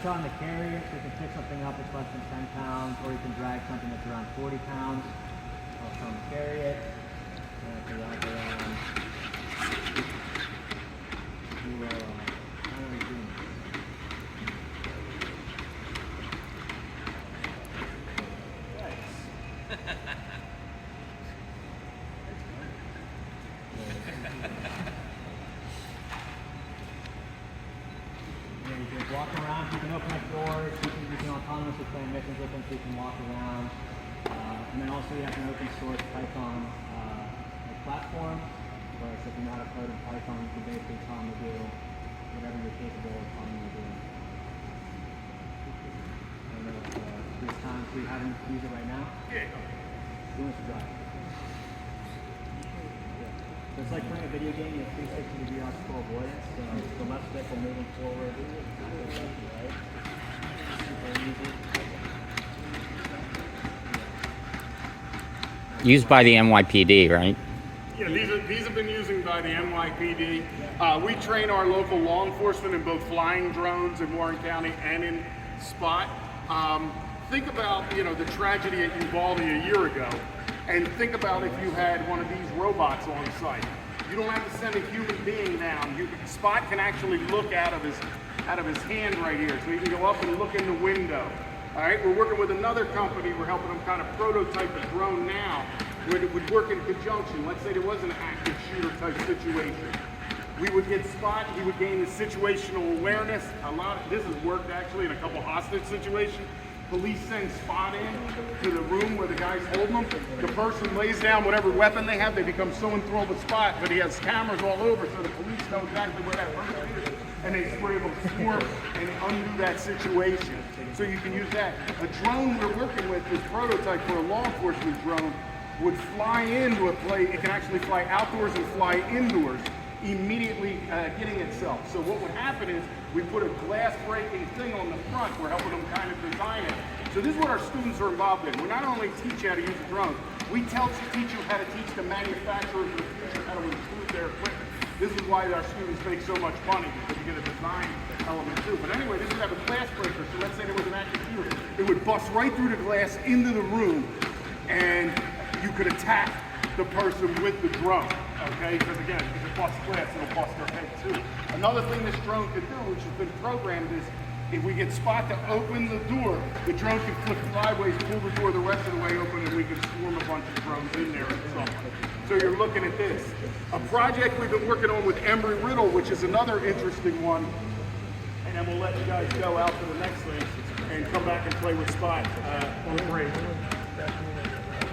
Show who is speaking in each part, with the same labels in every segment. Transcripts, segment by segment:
Speaker 1: Python to carry it, so you can pick something up that's less than 10 pounds, or you can drag something that's around 40 pounds. I'll come carry it. And if you wrap it around, you will kind of resume. You can walk around, you can open up doors, you can autonomously play missions with them, so you can walk around. And then also you have an open source Python platform, where if you know how to code in Python, you can basically tell them to do whatever you're capable of telling them to do. I don't know if there's time for you having to use it right now.
Speaker 2: Yeah.
Speaker 1: Who wants to drive? So it's like playing a video game, you have 360-degree obstacle avoidance, so the left stick will move forward, right? Super easy.
Speaker 3: Used by the NYPD, right?
Speaker 2: Yeah, these have been used by the NYPD. We train our local law enforcement in both flying drones in Warren County and in SPOT. Think about, the tragedy at Uvalde a year ago, and think about if you had one of these robots on site. You don't have to send a human being down. SPOT can actually look out of his hand right here, so he can go up and look in the window. All right, we're working with another company. We're helping them kind of prototype a drone now, where it would work in conjunction. Let's say there was an active shooter type situation. We would get SPOT, he would gain the situational awareness. This has worked actually in a couple hostage situations. Police send SPOT in to the room where the guy's holding them. The person lays down whatever weapon they have. They become so enthralled with SPOT, but he has cameras all over, so the police know exactly where that person is. And were able to swarm and undo that situation. So you can use that. A drone we're working with, this prototype for a law enforcement drone, would fly into a place. It can actually fly outdoors and fly indoors, immediately hitting itself. So what would happen is we put a glass breaking thing on the front. We're helping them kind of design it. So this is what our students are involved in. We not only teach you how to use a drone, we teach you how to teach the manufacturers of the future how to improve their equipment. This is why our students make so much money, because you get a design element too. But anyway, this would have a glass breaker. So let's say there was an active shooter. It would bust right through the glass into the room, and you could attack the person with the drone. Okay? Because again, if it busts glass, it'll bust their head too. Another thing this drone can do, which has been programmed, is if we get SPOT to open the door, the drone can flip sideways, pull the door the rest of the way open, and we can swarm a bunch of drones in there and so on. So you're looking at this. A project we've been working on with Embry-Riddle, which is another interesting one, and then we'll let you guys go out to the next thing and come back and play with SPOT on break.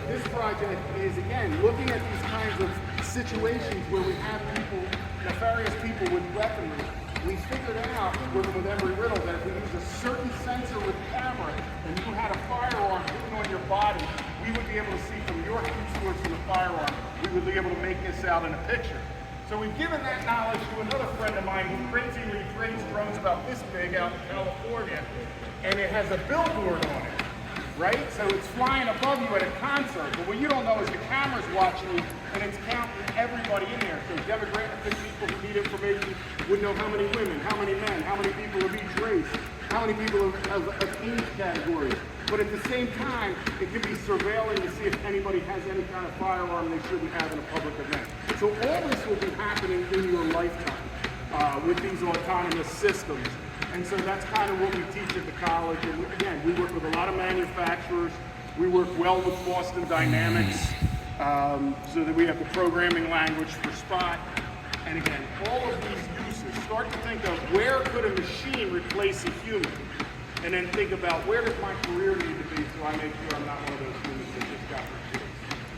Speaker 2: This project is, again, looking at these kinds of situations where we have people, nefarious people with weaponry. We figured out, working with Embry-Riddle, that if we use a certain sensor with camera and you had a firearm hidden on your body, we would be able to see from your heat source from the firearm, we would be able to make this out in a picture. So we've given that knowledge to another friend of mine who crazily trades drones about this big out in California, and it has a billboard on it, right? So it's flying above you at a concert, but what you don't know is the camera's watching you, and it's counting everybody in there. So demographic people who need information would know how many women, how many men, how many people of each race, how many people of age categories. But at the same time, it can be surveilling to see if anybody has any kind of firearm they shouldn't have in a public event. So all this will be happening in your lifetime with these autonomous systems. And so that's kind of what we teach at the college. And again, we work with a lot of manufacturers. We work well with Boston Dynamics so that we have the programming language for SPOT. And again, all of these uses, start to think of where could a machine replace a human? And then think about where does my career need to be so I make sure I'm not one of those humans that just got replaced.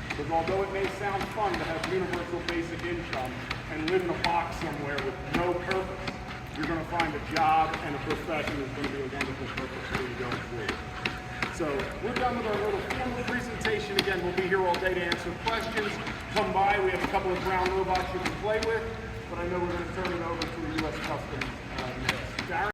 Speaker 2: Because although it may sound fun to have universal basic income and live in a box somewhere with no purpose, you're going to find a job and a profession that's going to be a wonderful purpose for you going forward. So we're done with our little formal presentation. Again, we'll be here all day to answer questions. Come by. We have a couple of brown robots you can play with, but I know we're going to turn it over